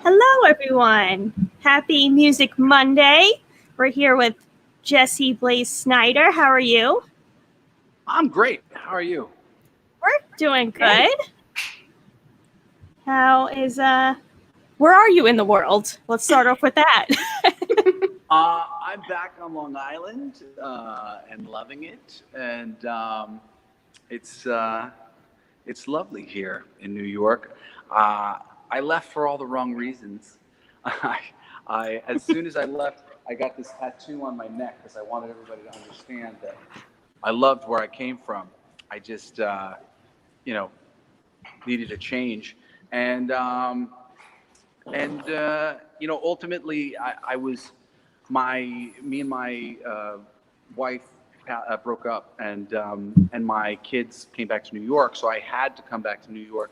Hello, everyone. Happy Music Monday. We're here with Jesse Blaze Snider. How are you? I'm great. How are you? We're doing good. How is where are you in the world? Let's start off with that. I'm back on Long Island and loving it, and it's lovely here in New York. I left for all the wrong reasons. As soon as I left, I got this tattoo on my neck because I wanted everybody to understand that I loved where I came from. I just needed a change, and ultimately, I was me and my wife broke up, and my kids came back to New York, so I had to come back to New York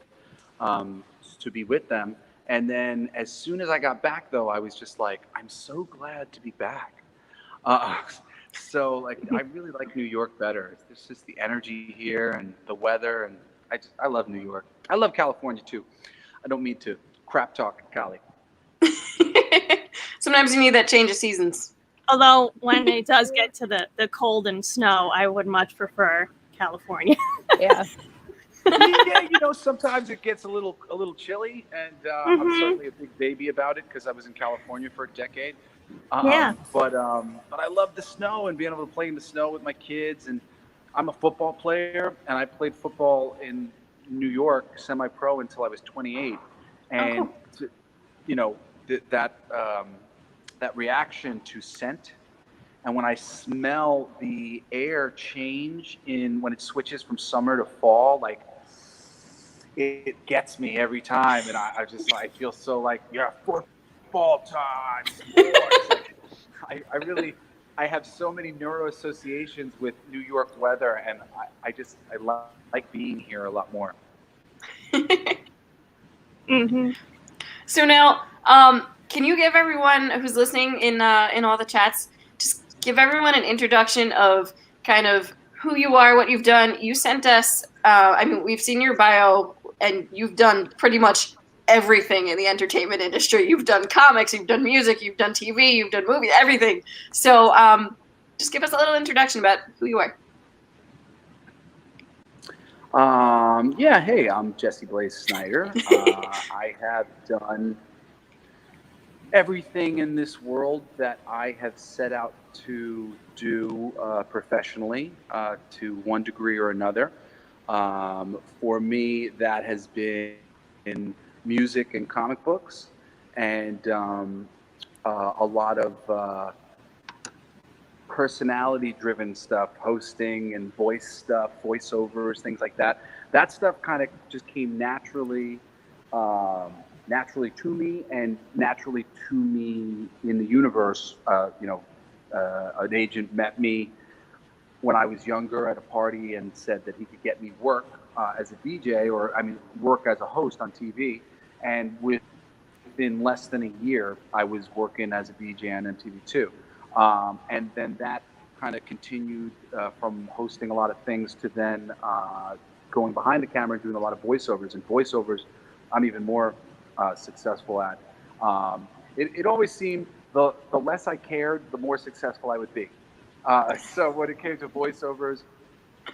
to be with them. And then as soon as I got back, though, I was just like, I'm so glad to be back. Uh, so like, I really like New York better. It's just the energy here and the weather, and I love New York. I love California too. I don't mean to crap talk Cali. Sometimes you need that change of seasons. Although when it does get to the cold and snow, I would much prefer California. Yeah. Yeah, sometimes it gets a little chilly, and I'm certainly a big baby about it because I was in California for a decade. Yeah. But I love the snow and being able to play in the snow with my kids. And I'm a football player, and I played football in New York, semi-pro, until I was 28. And that reaction to scent, and when I smell the air change when it switches from summer to fall, like it gets me every time, and I feel so like, yeah, football time, sports. I have so many neuro associations with New York weather, and I like being here a lot more. So now, can you give everyone who's listening in all the chats, just give everyone an introduction of kind of who you are, what you've done. You sent us, we've seen your bio, and you've done pretty much everything in the entertainment industry. You've done comics, you've done music, you've done TV, you've done movies, everything. So just give us a little introduction about who you are. Hey, I'm Jesse Blaze Snider. I have done everything in this world that I have set out to do professionally to one degree or another. For me, that has been music and comic books, and a lot of personality-driven stuff, hosting and voice stuff, voiceovers, things like that. That stuff kind of just came naturally to me, and naturally to me in the universe. An agent met me when I was younger at a party and said that he could get me work as a DJ, work as a host on TV. And within less than a year, I was working as a DJ on MTV2. And then that kind of continued from hosting a lot of things to then going behind the camera and doing a lot of voiceovers. And voiceovers, I'm even more successful at. It always seemed the less I cared, the more successful I would be. So when it came to voiceovers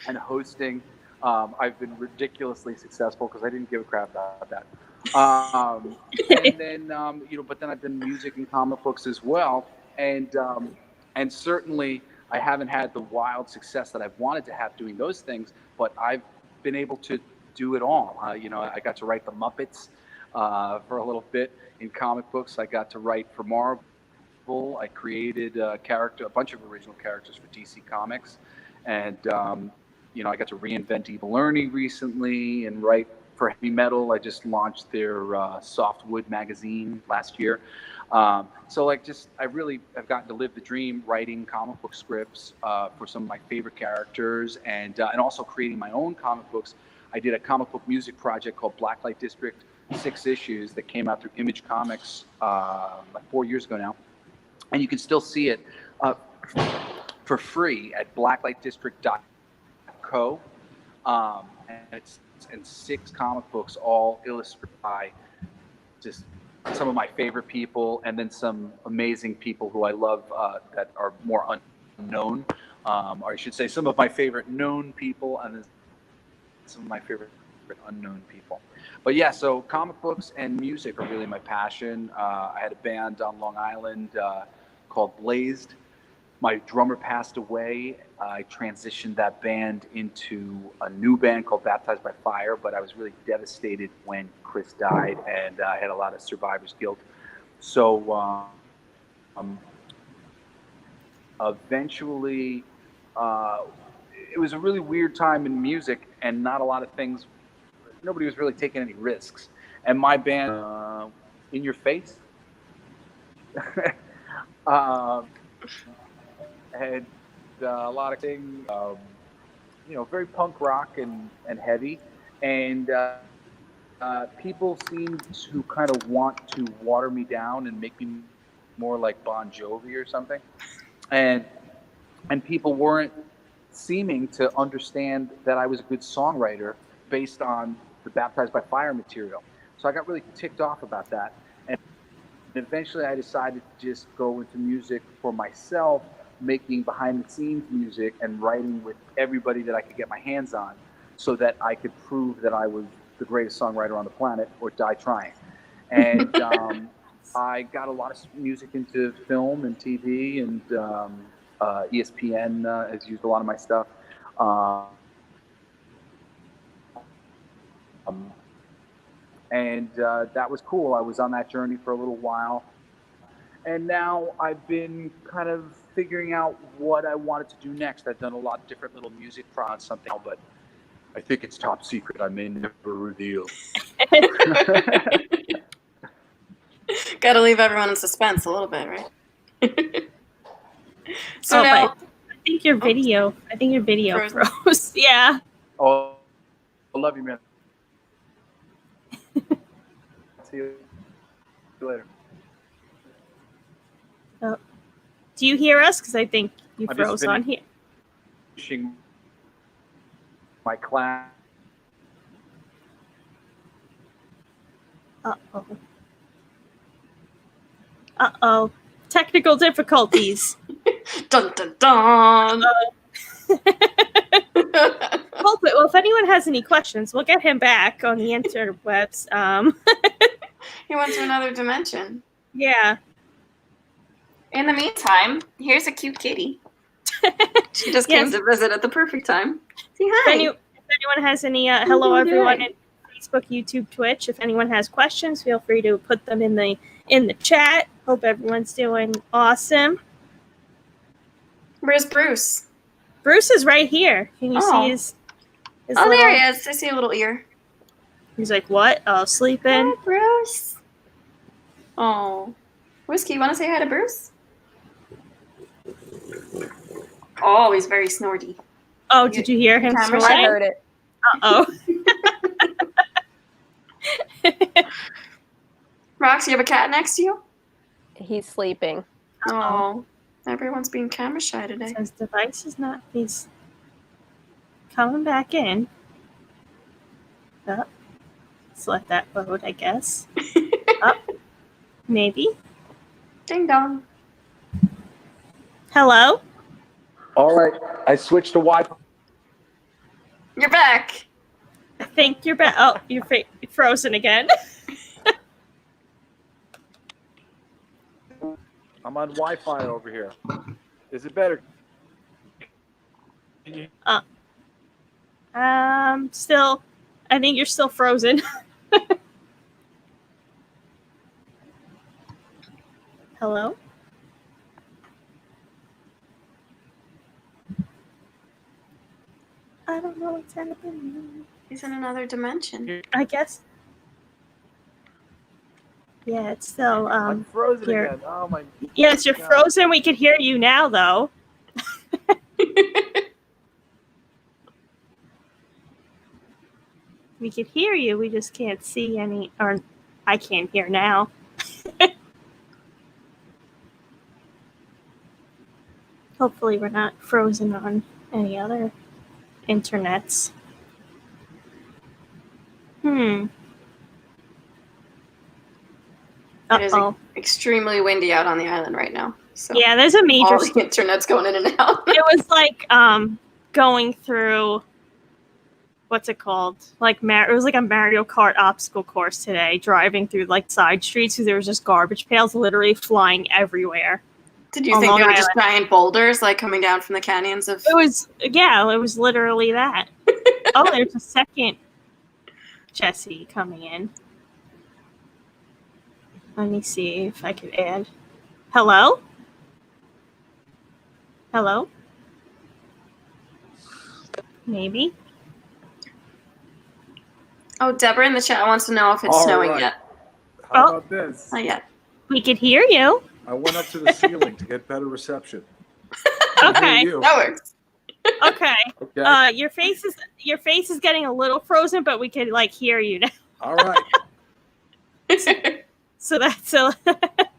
and hosting, I've been ridiculously successful because I didn't give a crap about that. And then, but then I've done music and comic books as well. And certainly I haven't had the wild success that I've wanted to have doing those things, but I've been able to do it all. I got to write the Muppets for a little bit in comic books. I got to write for Marvel. I created a bunch of original characters for DC Comics, and I got to reinvent Evil Ernie recently and write for heavy metal. I just launched their Softwood magazine last year. So I really have gotten to live the dream, writing comic book scripts for some of my favorite characters, and also creating my own comic books. I did a comic book music project called Blacklight District, 6 issues that came out through Image Comics like 4 years ago now. And you can still see it for free at blacklightdistrict.co. And 6 comic books, all illustrated by just some of my favorite people, and then some amazing people who I love that are more unknown. Or I should say, some of my favorite known people, and then some of my favorite unknown people. But yeah, so comic books and music are really my passion. I had a band on Long Island called Blazed. My drummer passed away. I transitioned that band into a new band called Baptized by Fire, but I was really devastated when Chris died, and I had a lot of survivor's guilt. So eventually, it was a really weird time in music, and not a lot of things. Nobody was really taking any risks. And my band, In Your Face, had a lot of things, very punk rock and heavy. And people seem to kind of want to water me down and make me more like Bon Jovi or something. And people weren't seeming to understand that I was a good songwriter based on the Baptized by Fire material. So I got really ticked off about that. And eventually I decided to just go into music for myself, making behind the scenes music and writing with everybody that I could get my hands on, so that I could prove that I was the greatest songwriter on the planet or die trying. And I got a lot of music into film and TV, and ESPN has used a lot of my stuff. And that was cool. I was on that journey for a little while. And now I've been kind of figuring out what I wanted to do next. I've done a lot of different little music on something, but I think it's top secret. I may never reveal. Gotta leave everyone in suspense a little bit, right? So now, I think your video froze. Yeah. Oh, I love you, man. See you later. Oh. Do you hear us? Because I think you froze on here. My class. Uh-oh. Uh-oh. Technical difficulties. Dun dun dun. Well, if anyone has any questions, we'll get him back on the interwebs. He went to another dimension. Yeah. In the meantime, here's a cute kitty. She just came to visit at the perfect time. Say hi. If anyone has any, hello everyone in Facebook, YouTube, Twitch. If anyone has questions, feel free to put them in the chat. Hope everyone's doing awesome. Where's Bruce? Bruce is right here. Can you see his little... there he is. I see a little ear. He's like, what? Oh, sleeping. Hi, Bruce. Oh. Whiskey, you want to say hi to Bruce? Oh, he's very snorty. Oh, did you hear him snorting? I heard it. Uh-oh. Rox, you have a cat next to you? He's sleeping. Oh. Everyone's being camera shy today. His device is not. He's coming back in. Oh. Let's let that load, I guess. Oh. Maybe. Ding dong. Hello? All right. I switched to Wi-Fi. You're back. I think you're back. Oh, you're frozen again. I'm on Wi-Fi over here. Is it better? Still, I think you're still frozen. Hello? I don't know what's happening. He's in another dimension. I guess. Yeah, it's still I'm frozen again. Oh my. Yes, you're frozen. We can hear you now, though. We can hear you. We just can't see any, or I can't hear now. Hopefully, we're not frozen on any other internets. It is Uh-oh. extremely windy out on the island right now. So Yeah, there's a major all the internet's going in and out. It was like going through what's it called? Like it was like a Mario Kart obstacle course today, driving through like side streets because there was just garbage pails literally flying everywhere. Did you think they were just giant boulders like coming down from the canyons of It was literally that. Oh, there's a second Jesse coming in. Let me see if I could add. Hello? Hello? Maybe. Oh, Deborah in the chat wants to know if it's snowing yet. How about this? Not yet. We could hear you. I went up to the ceiling to get better reception. Okay. That works. Okay. Okay. Your face is getting a little frozen, but we can like hear you now. All right. So that's all right.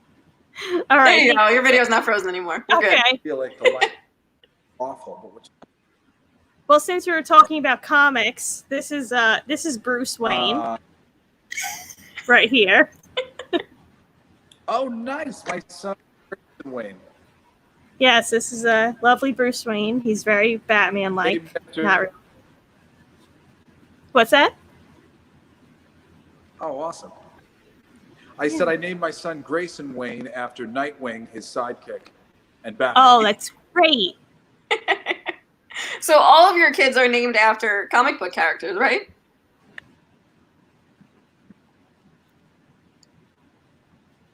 There you go. Your video's not frozen anymore. You're okay. good. I feel like the light awful. But what's Well, since we were talking about comics, this is Bruce Wayne right here. Oh, nice. My son, Wayne. Yes, this is a lovely Bruce Wayne. He's very Batman-like. Not really. What's that? Oh, awesome. I said I named my son Grayson Wayne after Nightwing, his sidekick, and Batman. Oh, that's great. So all of your kids are named after comic book characters, right?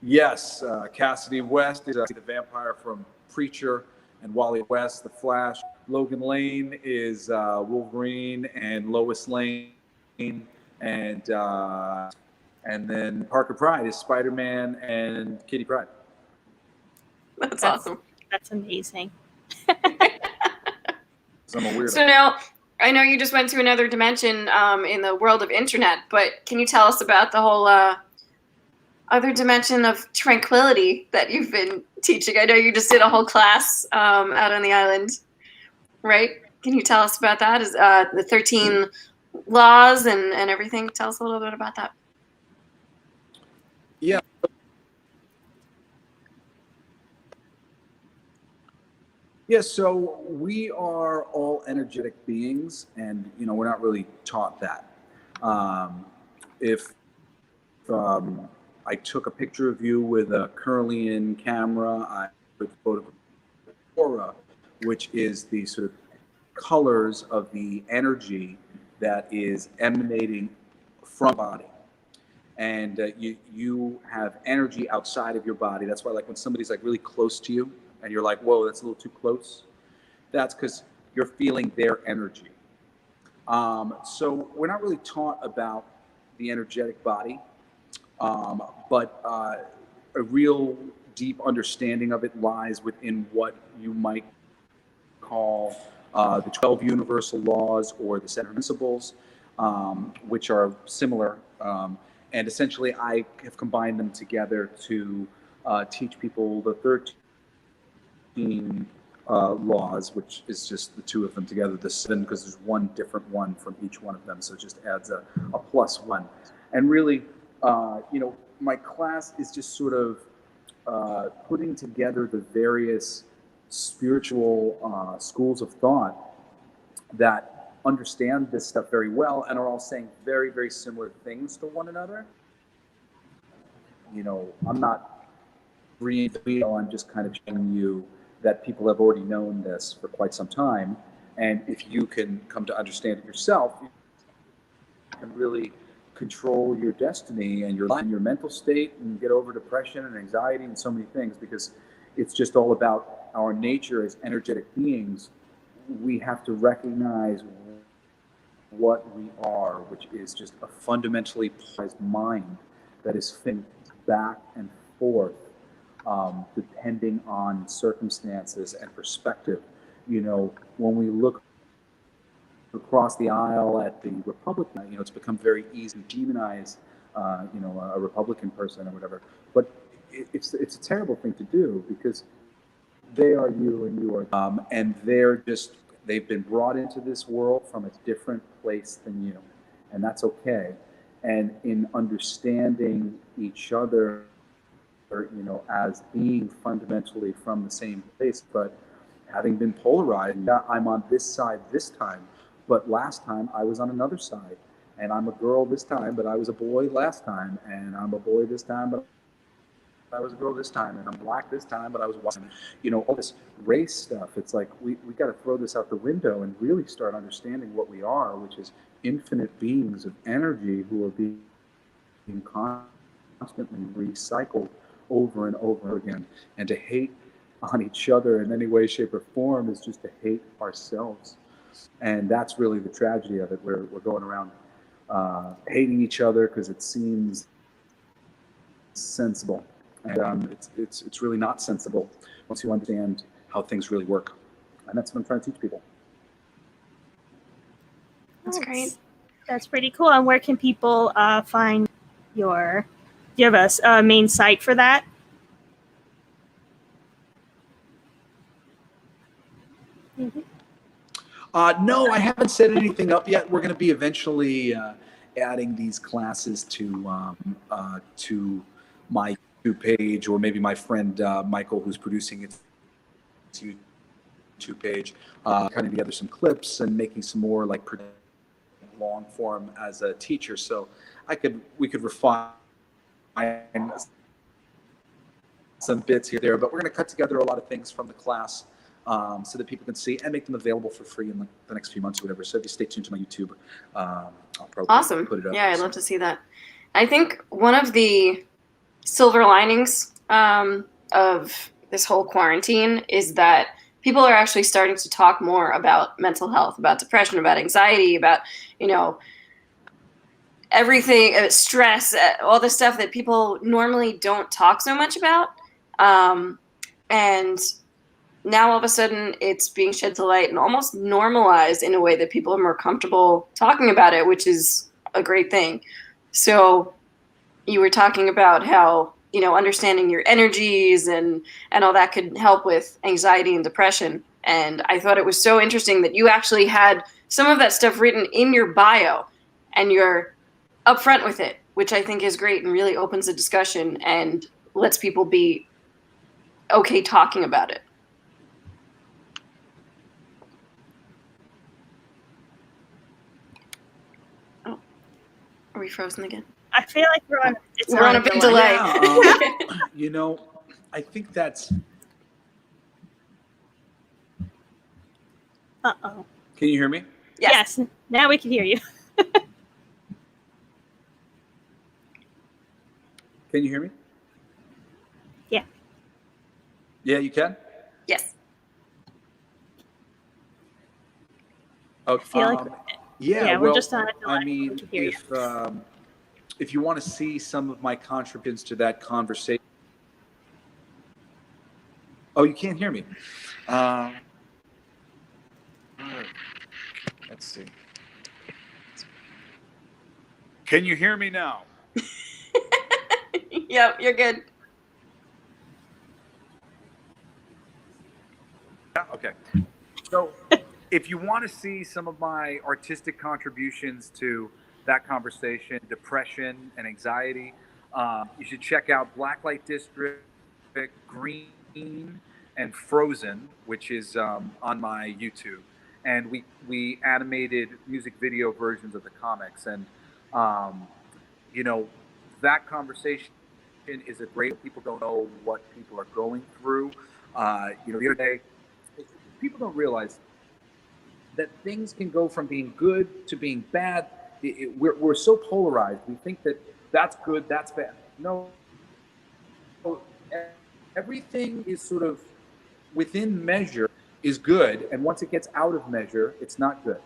Yes, Cassidy West is the vampire from Preacher, and Wally West, the Flash. Logan Lane is Wolverine, and Lois Lane, and then Parker Pride is Spider-Man and Kitty Pryde. That's awesome. That's amazing. I'm a weirdo. So now, I know you just went to another dimension in the world of internet, but can you tell us about the whole other dimension of tranquility that you've been teaching? I know you just did a whole class out on the island, right? Can you tell us about that? Is the 13 laws and everything? Tell us a little bit about that. Yeah. Yeah, so we are all energetic beings, and we're not really taught that. If I took a picture of you with a Curlian camera, I would photograph aura, which is the sort of colors of the energy that is emanating from body. And you have energy outside of your body. That's why, like, when somebody's like really close to you, and you're like, whoa, that's a little too close. That's because you're feeling their energy. So we're not really taught about the energetic body, but a real deep understanding of it lies within what you might call the 12 universal laws or the 7 principles, which are similar. And essentially, I have combined them together to teach people the 13 laws, which is just the 2 of them together, the 7, because there's one different one from each one of them, so it just adds a +1. And really, my class is just sort of putting together the various spiritual schools of thought that understand this stuff very well and are all saying very, very similar things to one another. I'm not reinventing the wheel. I'm just kind of showing you that people have already known this for quite some time. And if you can come to understand it yourself, you can really control your destiny and your life and your mental state and get over depression and anxiety and so many things, because it's just all about our nature as energetic beings. We have to recognize what we are, which is just a fundamentally polarized mind that is thinking back and forth, depending on circumstances and perspective. When we look across the aisle at the Republican, it's become very easy to demonize, a Republican person or whatever. But it's a terrible thing to do, because they are you and you are and they've been brought into this world from a different place than you, and that's okay. And in understanding each other as being fundamentally from the same place, but having been polarized. Yeah, I'm on this side this time, but last time I was on another side. And I'm a girl this time, but I was a boy last time. And I'm a boy this time, but I was a girl this time. And I'm black this time, but I was white. All this race stuff. It's like we got to throw this out the window and really start understanding what we are, which is infinite beings of energy who are being constantly recycled over and over again. And to hate on each other in any way, shape, or form is just to hate ourselves. And that's really the tragedy of it. We're going around hating each other because it seems sensible. And it's really not sensible once you understand how things really work. And that's what I'm trying to teach people. That's great. That's pretty cool. And where can people find your? Do you have a main site for that? Mm-hmm. No, I haven't set anything up yet. We're going to be eventually adding these classes to my YouTube page, or maybe my friend Michael, who's producing its YouTube page, cutting together some clips and making some more like long form as a teacher. So we could refine some bits here there, but we're going to cut together a lot of things from the class so that people can see and make them available for free in the next few months or whatever. So if you stay tuned to my YouTube, I'll probably put it up. Yeah, I'd love to see that. I think one of the silver linings of this whole quarantine is that people are actually starting to talk more about mental health, about depression, about anxiety, about, everything, stress, all the stuff that people normally don't talk so much about. And now all of a sudden it's being shed to light and almost normalized in a way that people are more comfortable talking about it, which is a great thing. So you were talking about how, understanding your energies and all that could help with anxiety and depression. And I thought it was so interesting that you actually had some of that stuff written in your bio and you're upfront with it, which I think is great and really opens the discussion and lets people be okay talking about it. Oh, are we frozen again? I feel like we're on a big delay. Yeah, I think that's. Uh-oh. Can you hear me? Yes. Now we can hear you. Can you hear me? Yeah. Yeah, you can? Yes. Okay. I feel like yeah, we're just on a delay. I mean, if you want to see some of my contributions to that conversation. Oh, you can't hear me. Let's see. Can you hear me now? Yep, you're good. Yeah, okay. So if you want to see some of my artistic contributions to that conversation, depression and anxiety, you should check out Blacklight District, Green, and Frozen, which is on my YouTube. And we animated music video versions of the comics. And, that conversation is a great, people don't know what people are going through. The other day, people don't realize that things can go from being good to being bad. We're so polarized. We think that that's good, that's bad. No, everything is sort of within measure is good, and once it gets out of measure, it's not good.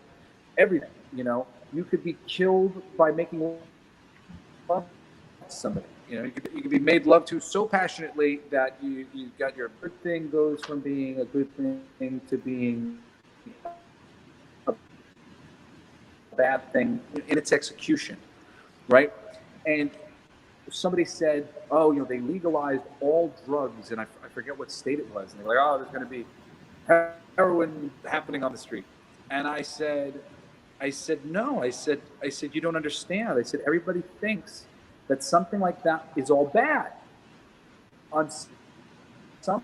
Everything, you could be killed by making love to somebody. You could be made love to so passionately that you got your good thing goes from being a good thing to being a bad thing in its execution, right? And somebody said, oh, they legalized all drugs, and I forget what state it was, and they're like, oh, there's going to be heroin happening on the street. And I said no. I said you don't understand. I said everybody thinks that something like that is all bad. on some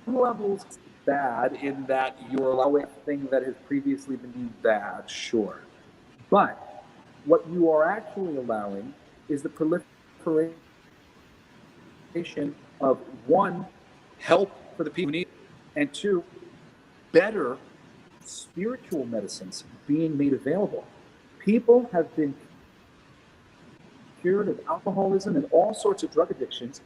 levels, it's bad in that you're allowing a thing that has previously been deemed bad, sure. But what you are actually allowing is the proliferation of one, help for the people who need it, and two, better spiritual medicines being made available. People have been cured of alcoholism and all sorts of drug addictions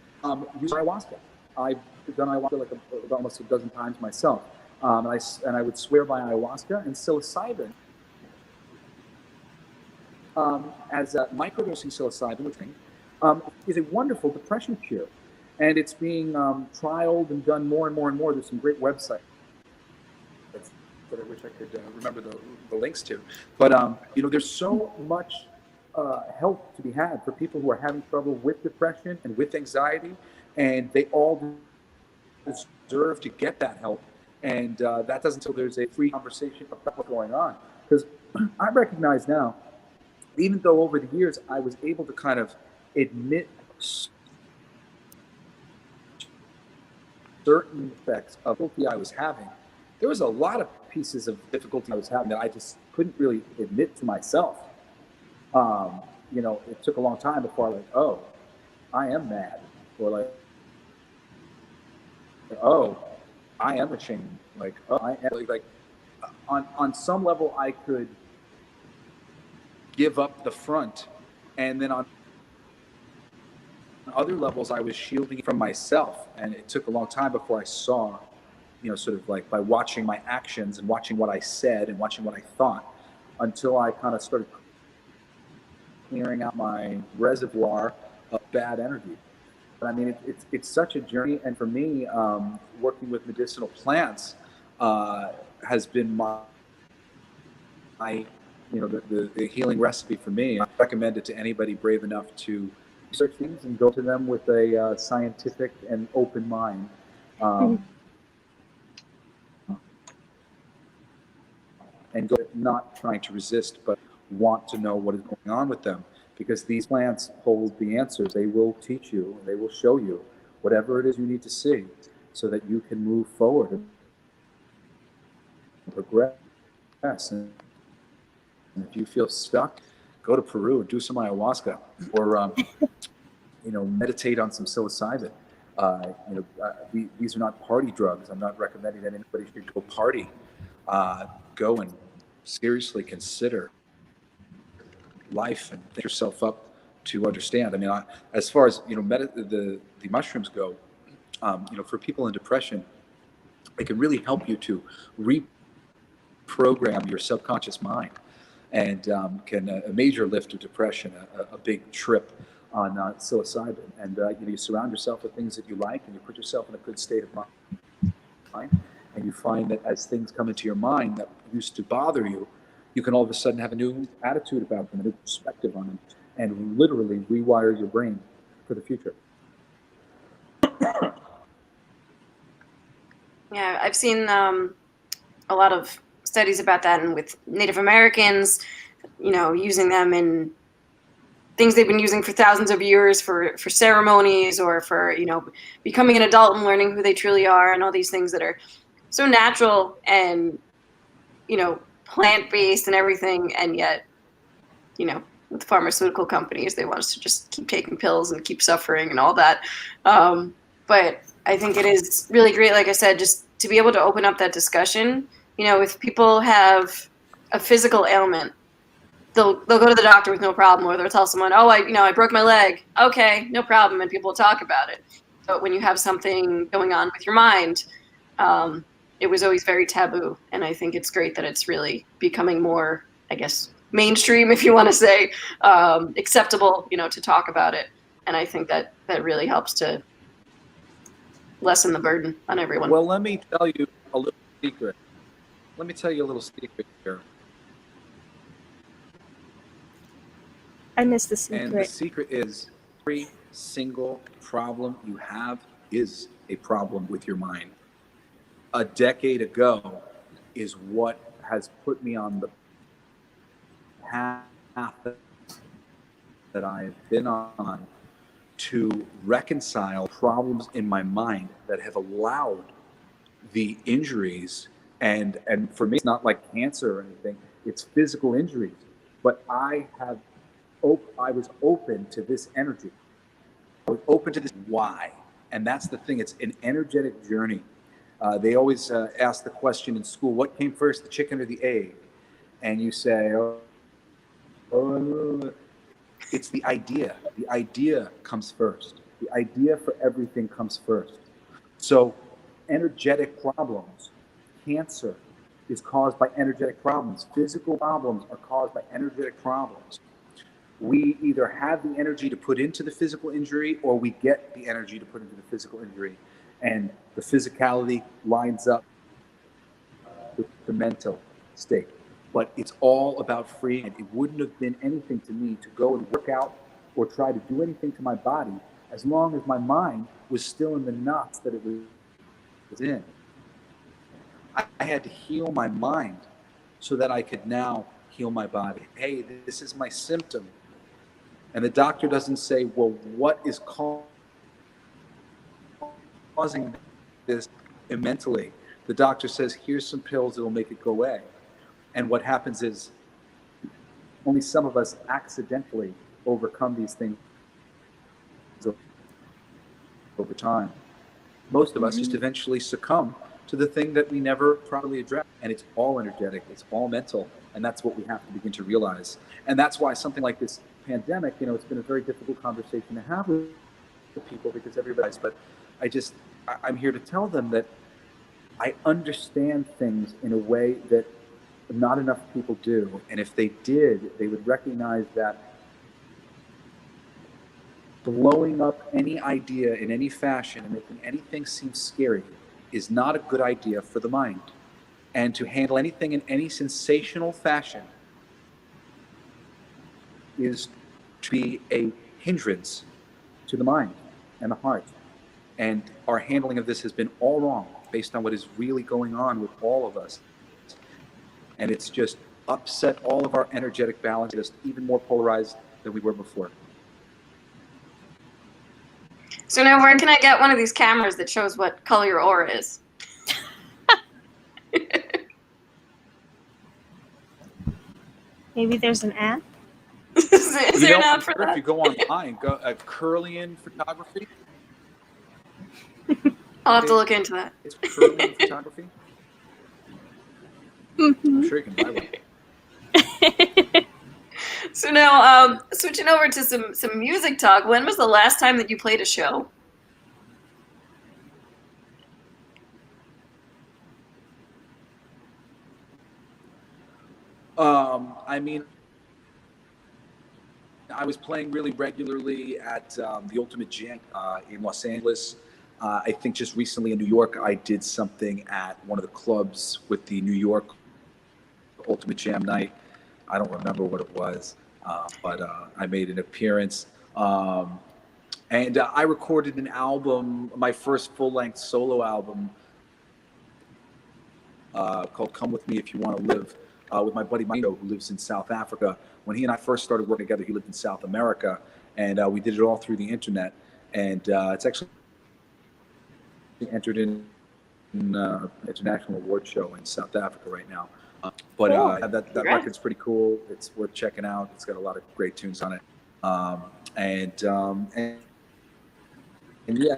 using ayahuasca. I've done ayahuasca like almost a dozen times myself. And I would swear by ayahuasca and psilocybin. As microdosing psilocybin is a wonderful depression cure. And it's being trialed and done more and more and more. There's some great websites that I wish I could remember the links to. But, there's so much help to be had for people who are having trouble with depression and with anxiety, and they all deserve to get that help. And that doesn't until there's a free conversation about what's going on. Because I recognize now, even though over the years I was able to kind of admit certain effects of difficulty I was having, there was a lot of pieces of difficulty I was having that I just couldn't really admit to myself. It took a long time before I was like, oh, I am mad, or like, oh, I am ashamed. Like, oh, I am like on some level I could give up the front, and then on other levels I was shielding it from myself, and it took a long time before I saw, sort of like by watching my actions and watching what I said and watching what I thought, until I kind of started clearing out my reservoir of bad energy. But I mean, it's such a journey, and for me, working with medicinal plants has been the healing recipe for me. I recommend it to anybody brave enough to research things and go to them with a scientific and open mind. And go not trying to resist, but want to know what is going on with them. Because these plants hold the answers. They will teach you, they will show you whatever it is you need to see so that you can move forward and progress. And if you feel stuck, go to Peru and do some ayahuasca, or meditate on some psilocybin. These are not party drugs. I'm not recommending that anybody should go party. Go and seriously consider life and think yourself up to understand. I mean, as far as the mushrooms go, for people in depression, it can really help you to reprogram your subconscious mind, and can a major lift of depression, a big trip on psilocybin. And you surround yourself with things that you like, and you put yourself in a good state of mind, and you find that as things come into your mind that used to bother you, you can all of a sudden have a new attitude about them, a new perspective on them, and literally rewire your brain for the future. Yeah, I've seen a lot of studies about that, and with Native Americans, using them in things they've been using for thousands of years for ceremonies, or for, becoming an adult and learning who they truly are, and all these things that are so natural and, plant-based and everything. And yet, with pharmaceutical companies, they want us to just keep taking pills and keep suffering and all that. But I think it is really great, like I said, just to be able to open up that discussion. If people have a physical ailment, they'll go to the doctor with no problem, or they'll tell someone, oh, I broke my leg. Okay, no problem. And people will talk about it. But when you have something going on with your mind, it was always very taboo. And I think it's great that it's really becoming more, I guess, mainstream, if you want to say, acceptable, to talk about it. And I think that really helps to lessen the burden on everyone. Well, let me tell you a little secret. Here. I missed the secret. And the secret is every single problem you have is a problem with your mind. A decade ago is what has put me on the path that I've been on to reconcile problems in my mind that have allowed the injuries. And for me, it's not like cancer or anything, it's physical injuries. But I was open to this energy. I was open to this why. And that's the thing, it's an energetic journey. They always ask the question in school, what came first, the chicken or the egg? And you say, it's the idea. The idea comes first. The idea for everything comes first. So energetic problems, cancer is caused by energetic problems. Physical problems are caused by energetic problems. We either have the energy to put into the physical injury or we get the energy to put into the physical injury. And the physicality lines up with the mental state. But it's all about freeing. It wouldn't have been anything to me to go and work out or try to do anything to my body as long as my mind was still in the knots that it was in. I had to heal my mind so that I could now heal my body. Hey, this is my symptom. And the doctor doesn't say, well, what is causing this mentally? The doctor says, here's some pills that will make it go away. And what happens is only some of us accidentally overcome these things over time. Most of us just eventually succumb to the thing that we never properly addressed. And it's all energetic, it's all mental. And that's what we have to begin to realize. And that's why something like this pandemic, it's been a very difficult conversation to have with people because everybody's, but I'm here to tell them that I understand things in a way that not enough people do. And if they did, they would recognize that blowing up any idea in any fashion and making anything seem scary is not a good idea for the mind. And to handle anything in any sensational fashion is to be a hindrance to the mind and the heart. And our handling of this has been all wrong based on what is really going on with all of us. And it's just upset all of our energetic balance, just even more polarized than we were before. So now where can I get one of these cameras that shows what color your aura is? Maybe there's an app. Is there an app for that? If you go online, go Curlian Photography. I'll have to look into that. It's Curlian Photography. I'm sure you can buy one. So now, switching over to some music talk. When was the last time that you played a show? I mean, I was playing really regularly at the Ultimate Jam in Los Angeles. I think just recently in New York, I did something at one of the clubs with the New York Ultimate Jam night. I don't remember what it was, but I made an appearance. And I recorded an album, my first full-length solo album called Come With Me If You Want to Live, with my buddy Mino, who lives in South Africa. When he and I first started working together, he lived in South America, and we did it all through the internet. And it's actually entered in an international award show in South Africa right now. But that record's pretty cool. It's worth checking out. It's got a lot of great tunes on it. And yeah,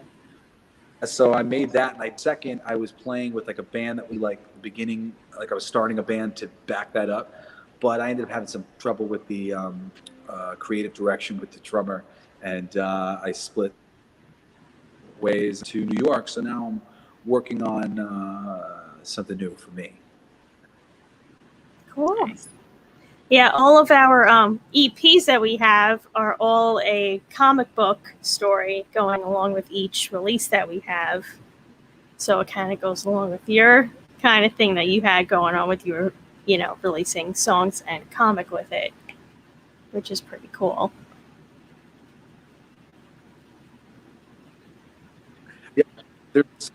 so I made that. And I was playing with like a band that we like the beginning, like I was starting a band to back that up. But I ended up having some trouble with the creative direction with the drummer. And I split ways to New York. So now I'm working on something new for me. Cool. Yeah, all of our EPs that we have are all a comic book story going along with each release that we have. So it kind of goes along with your kind of thing that you had going on with your, releasing songs and comic with it, which is pretty cool. Yeah,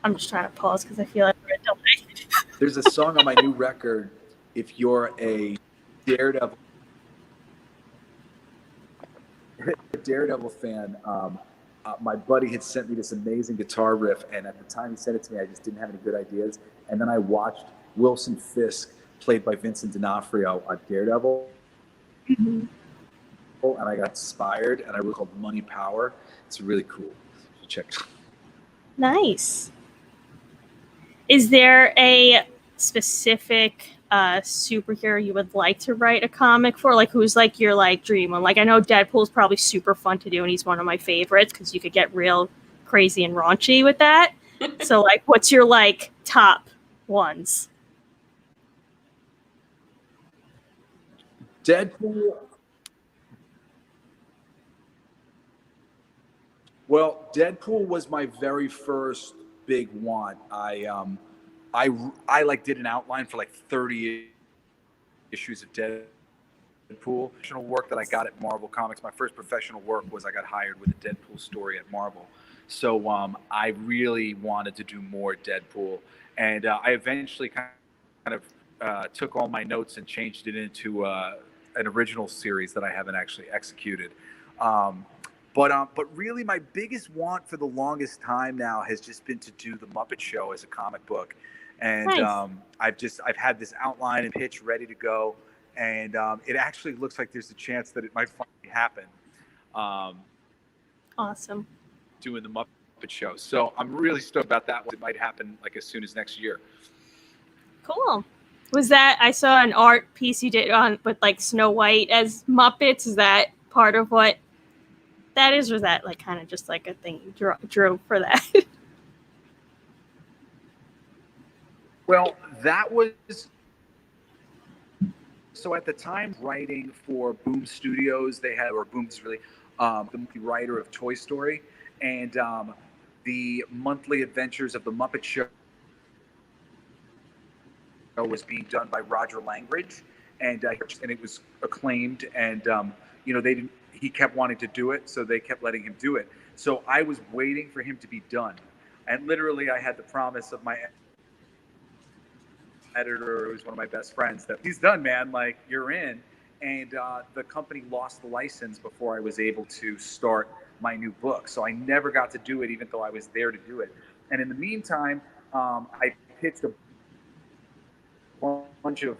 I'm just trying to pause because I feel like we're delayed. There's a song on my new record. If you're a Daredevil fan, my buddy had sent me this amazing guitar riff, and at the time he sent it to me, I just didn't have any good ideas. And then I watched Wilson Fisk, played by Vincent D'Onofrio, on Daredevil, Mhm. and I got inspired, and I wrote called Money Power. It's really cool. Check. Nice. Is there a specific superhero you would like to write a comic for? Like, who's like your like dream one? Like, I know Deadpool's probably super fun to do, and he's one of my favorites because you could get real crazy and raunchy with that. So, like, what's your like top ones? Deadpool. Well, Deadpool was my very first big one. I like did an outline for like 30 issues of Deadpool. Professional work that I got at Marvel Comics. My first professional work was I got hired with a Deadpool story at Marvel. So I really wanted to do more Deadpool, and I eventually kind of took all my notes and changed it into an original series that I haven't actually executed. But really, my biggest want for the longest time now has just been to do the Muppet Show as a comic book, and Nice. I've had this outline and pitch ready to go, and it actually looks like there's a chance that it might finally happen. Awesome. Doing the Muppet Show, so I'm really stoked about that. It might happen like as soon as next year. Cool. Was that I saw an art piece you did on with like Snow White as Muppets? Is that part of what that is, or is that like kind of just like a thing you drew for that? Well, that was so at the time writing for Boom Studios. They had, or Boom's really the writer of Toy Story, and the monthly adventures of the Muppet Show was being done by Roger Langridge, and it was acclaimed, and they didn't. He kept wanting to do it, so they kept letting him do it. So I was waiting for him to be done, and literally I had the promise of my editor, who's one of my best friends, that he's done, man, like you're in. And the company lost the license before I was able to start my new book, so I never got to do it, even though I was there to do it. And in the meantime, I pitched a bunch of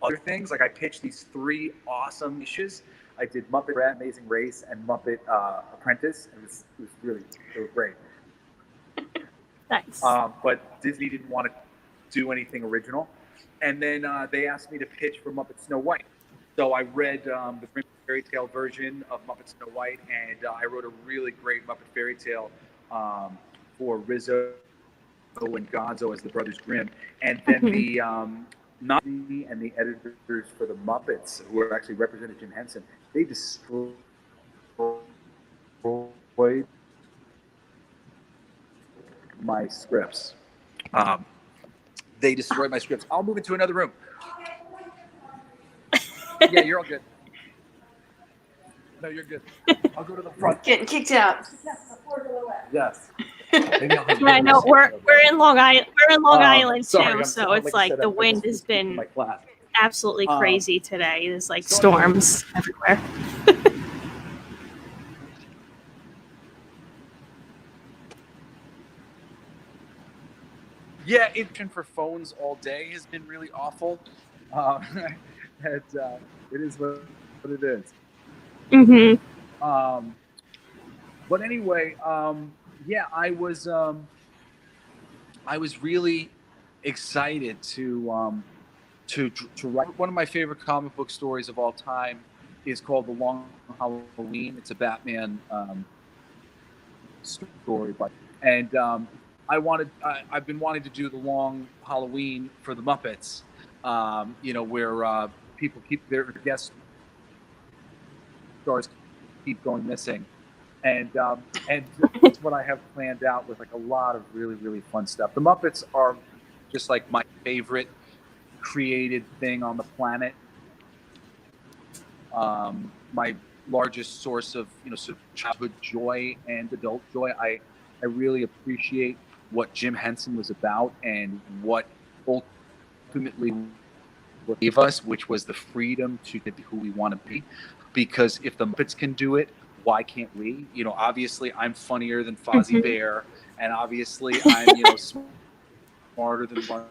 other things. Like I pitched these 3 awesome niches. I did Muppet Rat Amazing Race and Muppet Apprentice. It was great. Nice. But Disney didn't want to do anything original. And then they asked me to pitch for Muppet Snow White. So I read the fairy tale version of Muppet Snow White, and I wrote a really great Muppet fairy tale for Rizzo and Gonzo as the Brothers Grimm. And then the not me and the editors for the Muppets, who are actually represented Jim Henson, they destroyed my scripts. They destroyed my scripts. I'll move into another room. Yeah, you're all good. No, you're good. I'll go to the front. Getting kicked out. Yes. I know we're in Long Island. We're in Long Island sorry, too, so it's like the wind has been my class. absolutely crazy today. There's like storms everywhere. Yeah, it for phones all day has been really awful. It is what it is. Mm-hmm. But anyway, yeah, I was really excited to write. One of my favorite comic book stories of all time is called The Long Halloween. It's a Batman story, and I've been wanting to do The Long Halloween for the Muppets. Where people keep their guest stars keep going missing. And that's what I have planned out with like a lot of really, really fun stuff. The Muppets are just like my favorite created thing on the planet. My largest source of sort of childhood joy and adult joy. I really appreciate what Jim Henson was about and what ultimately gave us, which was the freedom to be who we want to be. Because if the Muppets can do it, why can't we? You know, obviously I'm funnier than Fozzie Bear, and obviously I'm, you know, smarter than Lon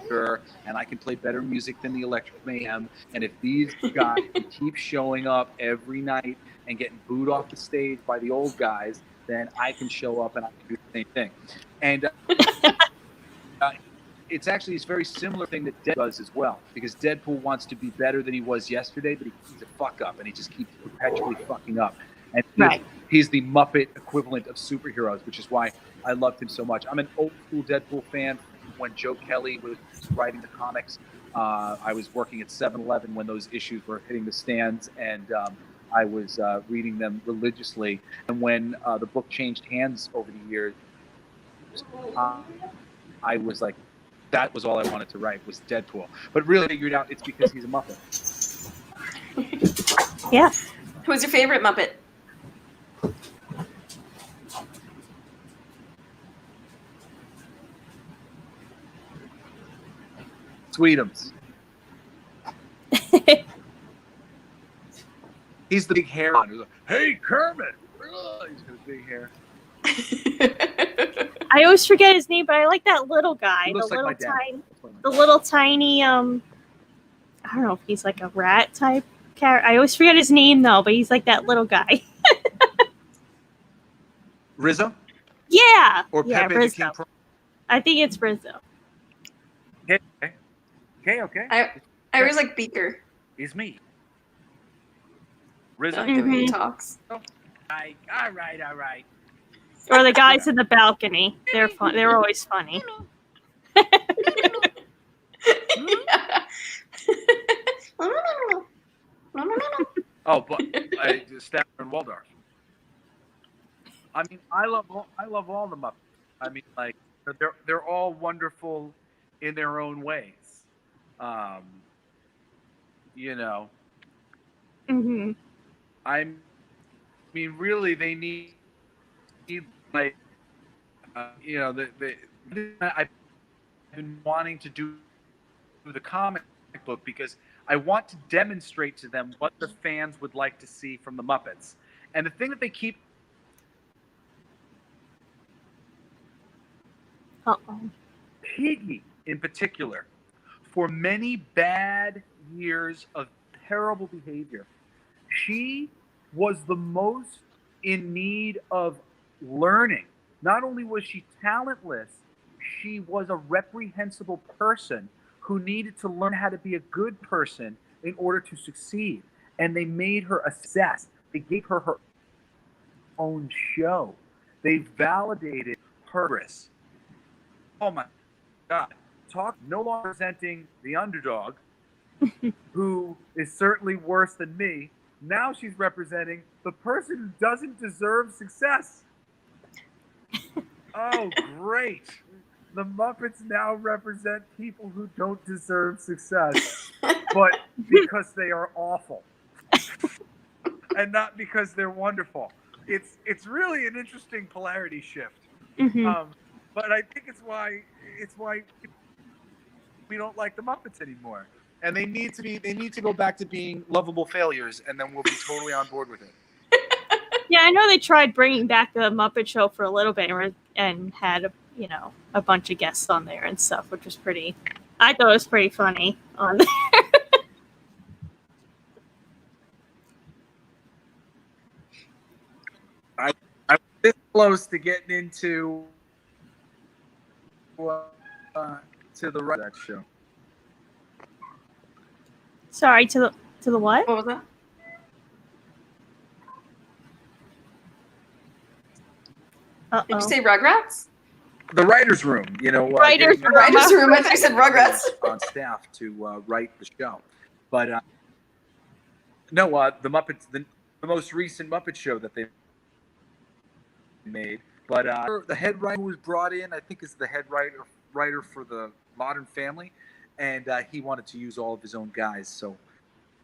Sure, and I can play better music than the Electric Mayhem. And if these guys can keep showing up every night and getting booed off the stage by the old guys, then I can show up and I can do the same thing. And it's actually this very similar thing that Deadpool does as well, because Deadpool wants to be better than he was yesterday, but he's a fuck up, and he just keeps perpetually fucking up. And he's the Muppet equivalent of superheroes, which is why I loved him so much. I'm an old school Deadpool fan. When Joe Kelly was writing the comics, I was working at 7-Eleven when those issues were hitting the stands, and I was reading them religiously. And when the book changed hands over the years, I was like, that was all I wanted to write, was Deadpool. But really figured out it's because he's a Muppet. Yeah. Who's your favorite Muppet? Sweetums. He's the big hair one. He's like, hey, Kermit. He's got a big hair. I always forget his name, but I like that little guy. He looks like my dad. The little tiny, I don't know if he's like a rat type character. I always forget his name though, but he's like that little guy. Rizzo? Yeah. Or yeah, Pepe Rizzo. the King Pro. I think it's Rizzo. Okay. I always like Beaker. It's me. Rizzo? The way he talks. All right. Or the guys in the balcony. They're fun. They're always funny. Oh, but Stafford and Waldorf. I mean, I love all the Muppets. I mean, like they're all wonderful in their own ways. You know. Mm-hmm. I mean, really, they need like you know, I've been wanting to do the comic book because I want to demonstrate to them what the fans would like to see from the Muppets. And the thing that they keep Piggy in particular, for many bad years of terrible behavior, she was the most in need of learning. Not only was she talentless, she was a reprehensible person who needed to learn how to be a good person in order to succeed. And they made her a success. They gave her her own show. They validated her risk. Oh my God. Talk no longer presenting the underdog, who is certainly worse than me. Now she's representing the person who doesn't deserve success. Oh, great. The Muppets now represent people who don't deserve success, but because they are awful. And not because they're wonderful. It's really an interesting polarity shift. Mm-hmm. But I think it's why we don't like the Muppets anymore. And they need to go back to being lovable failures, and then we'll be totally on board with it. Yeah, I know they tried bringing back the Muppet Show for a little bit and had a bunch of guests on there and stuff, which was pretty. I thought it was pretty funny on there. I'm this close to getting into to the right that show. Sorry, to the what? What was that? Uh-oh. Did you say Rugrats? The writer's room, Writer's room. Writer's room. I thought you said Rugrats. On staff to write the show, but no, the Muppets, the most recent Muppet Show that they made. But the head writer who was brought in, I think, is the head writer for the Modern Family, and he wanted to use all of his own guys, so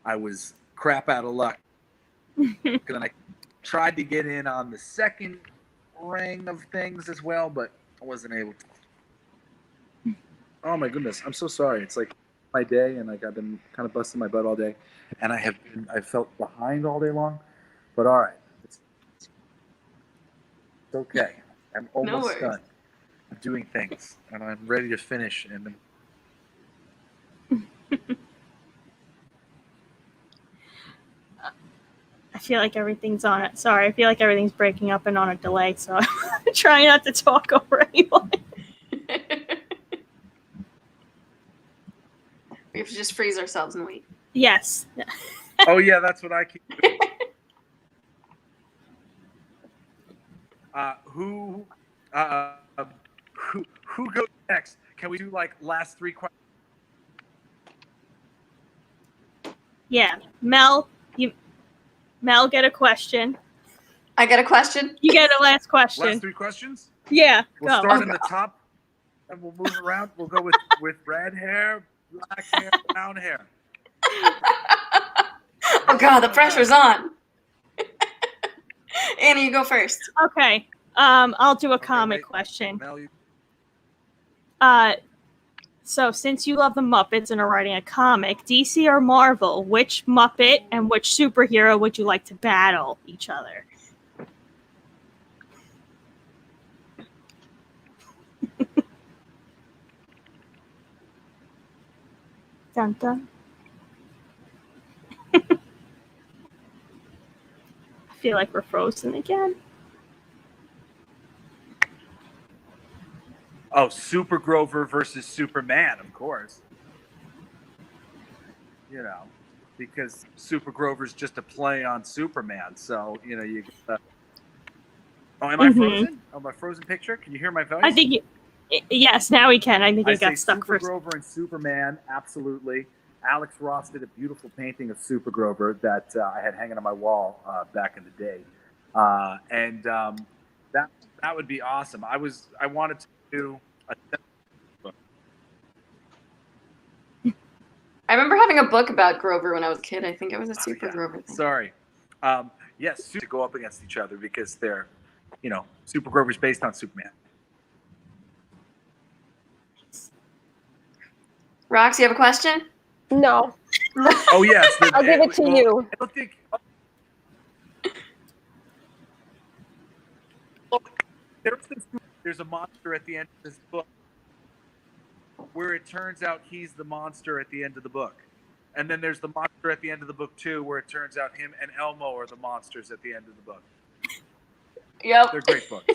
I was crap out of luck. And then I tried to get in on the second ring of things as well, but I wasn't able to. Oh my goodness, I'm so sorry. It's like my day, and like I've been kind of busting my butt all day, and I felt behind all day long. But all right, it's okay. I'm No almost worries. done. I'm doing things, and I'm ready to finish. And I feel like everything's on it. Sorry, I feel like everything's breaking up and on a delay, so I'm trying not to talk over anyone. We have to just freeze ourselves and wait. Yes. oh yeah, that's what I keep. Who goes next? Can we do like last 3 questions? Yeah. Mel, get a question. I got a question. You get a last question. Last 3 questions. Yeah. We'll go. start in the top, and we'll move around. We'll go with red hair, black hair, brown hair. Oh God, the pressure's on. Annie, you go first. Okay. I'll do a Okay, comic wait. question. Mel, you- So since you love the Muppets and are writing a comic, DC or Marvel, which Muppet and which superhero would you like to battle each other? Dun dun. I feel like we're frozen again. Oh, Super Grover versus Superman, of course. You know, because Super Grover's just a play on Superman. So, you know, you gotta... Oh, am I frozen? Oh, my frozen picture? Can you hear my voice? I think yes, now we can. I think I it got say stuck Super for. Grover and Superman, absolutely. Alex Ross did a beautiful painting of Super Grover that I had hanging on my wall back in the day, and that would be awesome. I wanted to do a I remember having a book about Grover when I was a kid. I think it was a Super Grover thing. Sorry, yes, to go up against each other because they're, you know, Super Grover's based on Superman. Rox, you have a question? No, Oh yes, I'll give it to you. I don't think. There's a monster at the end of this book where it turns out he's the monster at the end of the book. And then there's the monster at the end of the book too, where it turns out him and Elmo are the monsters at the end of the book. Yep. They're great books.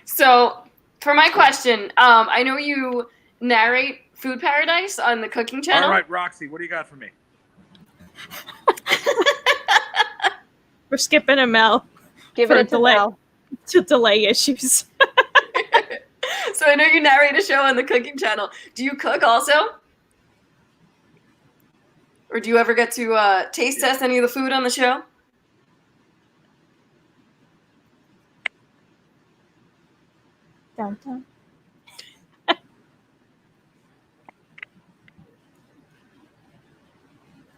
So, for my question, I know you narrate Food Paradise on the cooking channel. All right, Roxy, what do you got for me? We're skipping a Mel. Give For it to delay. Mel. To delay issues. So I know you narrate a show on the cooking channel. Do you cook also? Or do you ever get to taste test any of the food on the show? Dun, dun.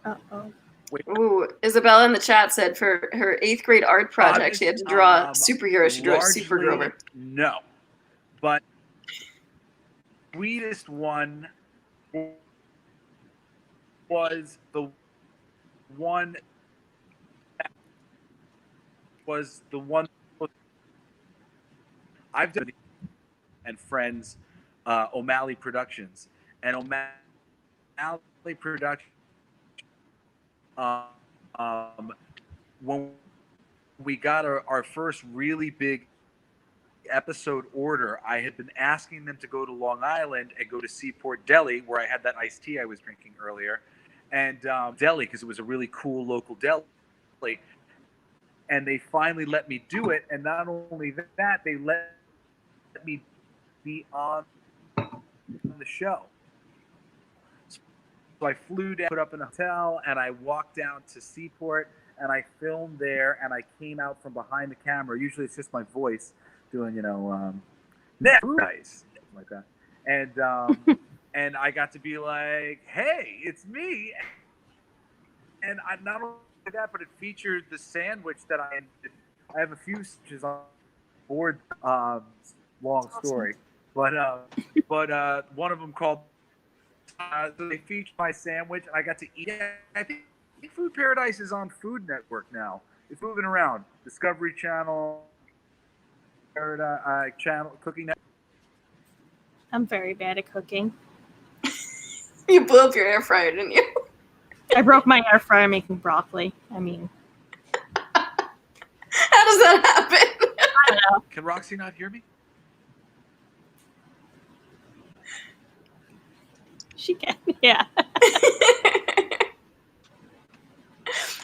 Uh-oh. Ooh, Isabella in the chat said for her 8th grade art project, she had to draw superheroes. She drew a Super Grover. No, but sweetest one was the one I've done and friends, O'Malley Productions, and O'Malley Productions. When we got our first really big episode order, I had been asking them to go to Long Island and go to Seaford Deli, where I had that iced tea I was drinking earlier, and deli, because it was a really cool local deli. And they finally let me do it, and not only that, they let me be on the show. So I flew down, put up in a hotel, and I walked down to Seaport, and I filmed there, and I came out from behind the camera. Usually it's just my voice doing, you know, nice, like that. And and I got to be like, hey, it's me. And I not only that, but it featured the sandwich that I have a few stitches on board. Long story, but one of them called. So they featured my sandwich, and I got to eat it. I think Food Paradise is on Food Network now. It's moving around. Discovery Channel, Paradise Channel, Cooking Network. I'm very bad at cooking. You blew up your air fryer, didn't you? I broke my air fryer making broccoli. I mean, How does that happen? I don't know. Can Roxy not hear me? She can, yeah.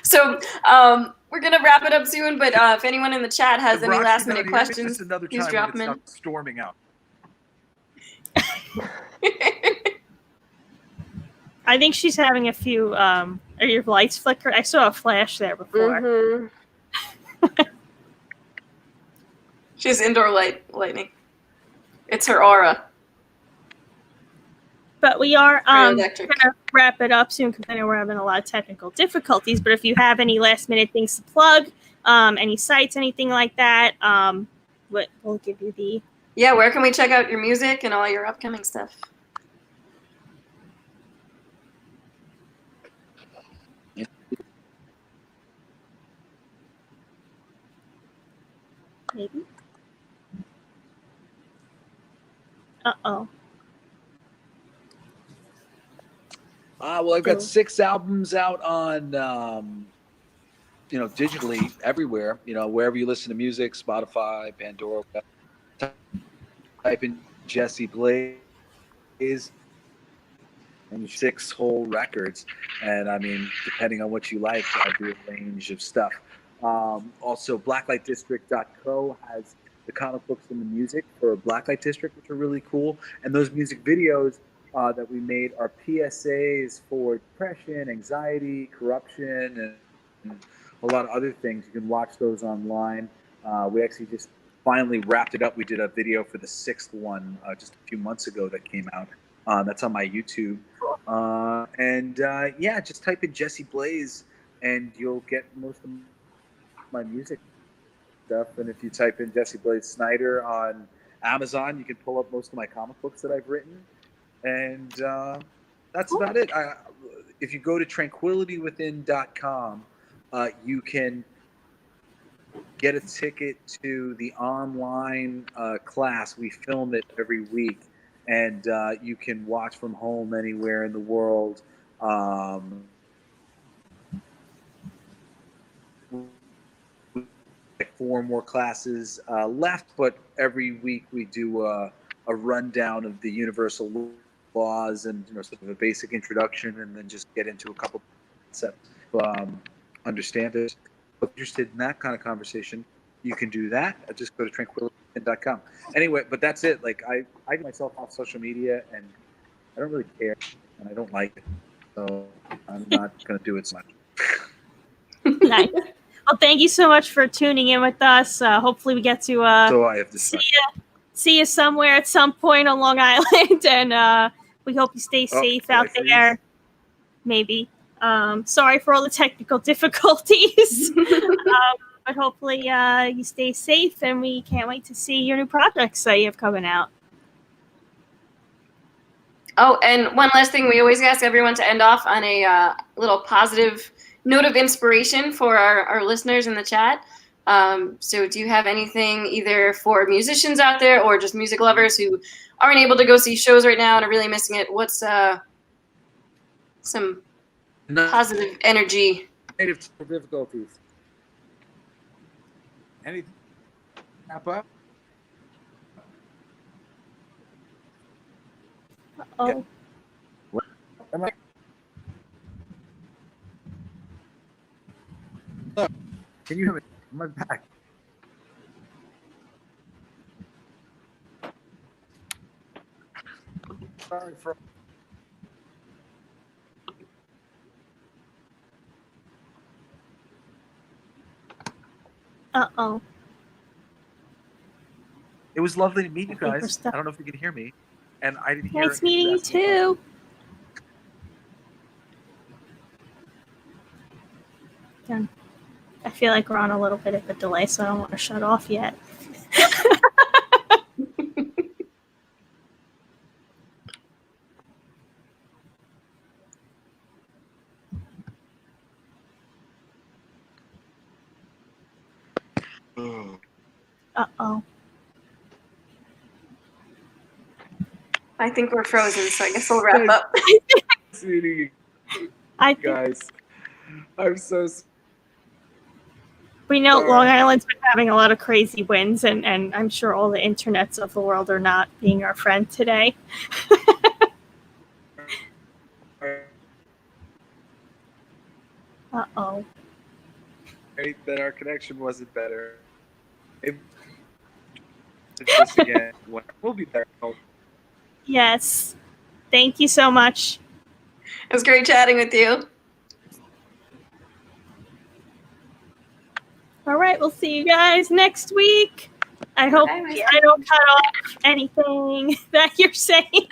So we're gonna wrap it up soon, but if anyone in the chat has If any Roxy's last not minute here, it's questions, just another please time drop when them it's not storming out. in. I think she's having a few. Are your lights flicker? I saw a flash there before. Mm-hmm. She has indoor lightning. It's her aura. But we are Very going electric. to wrap it up soon because I know we're having a lot of technical difficulties. But if you have any last minute things to plug, any sites, anything like that, we'll give you the. Yeah, where can we check out your music and all your upcoming stuff? Maybe. Uh-oh. Well, I've got 6 albums out on, digitally everywhere. Wherever you listen to music, Spotify, Pandora. Type in Jesse Blaze, and 6 whole records. And I mean, depending on what you like, I do a range of stuff. Also, blacklightdistrict.co has the comic books and the music for Blacklight District, which are really cool. And those music videos that we made are PSAs for depression, anxiety, corruption, and a lot of other things. You can watch those online. We actually just finally wrapped it up. We did a video for the 6th one just a few months ago that came out. That's on my YouTube. Yeah, just type in Jesse Blaze and you'll get most of my music stuff. And if you type in Jesse Blaze Snider on Amazon, you can pull up most of my comic books that I've written. And that's about it. If you go to tranquilitywithin.com, you can get a ticket to the online class. We film it every week, and you can watch from home anywhere in the world. 4 more classes left, but every week we do a rundown of the universal laws and sort of a basic introduction, and then just get into a couple concepts. Understand it. If you're interested in that kind of conversation, you can do that. Just go to tranquility.com. Anyway, but that's it. Like I get myself off social media, and I don't really care, and I don't like it, so I'm not going to do it so much. Nice. Well, thank you so much for tuning in with us. Hopefully, we get to So I have to see you somewhere at some point on Long Island, and we hope you stay safe out there. Maybe. Sorry for all the technical difficulties, but hopefully you stay safe, and we can't wait to see your new projects that you have coming out. Oh, and one last thing, we always ask everyone to end off on a little positive note of inspiration for our listeners in the chat. So do you have anything either for musicians out there or just music lovers who aren't able to go see shows right now and are really missing it? What's some positive energy? Native difficulties. Anything? Wrap up? Oh. Am I? Can you hear me? Am I back? Sorry for. Uh-oh. It was lovely to meet you we're guys. stuck. I don't know if you can hear me, and I didn't hear. Nice meeting you asking questions. too. Done. I feel like we're on a little bit of a delay, so I don't want to shut off yet. Uh-oh. I think we're frozen, so I guess we'll wrap up. Meeting I you think guys. I'm so we know sorry. Long Island's been having a lot of crazy winds, and I'm sure all the internets of the world are not being our friend today. Uh-oh. Sorry that our connection wasn't better. It's this again. We'll be there. Yes. Thank you so much. It was great chatting with you. All right, we'll see you guys next week. I hope Bye, I don't cut off anything that you're saying.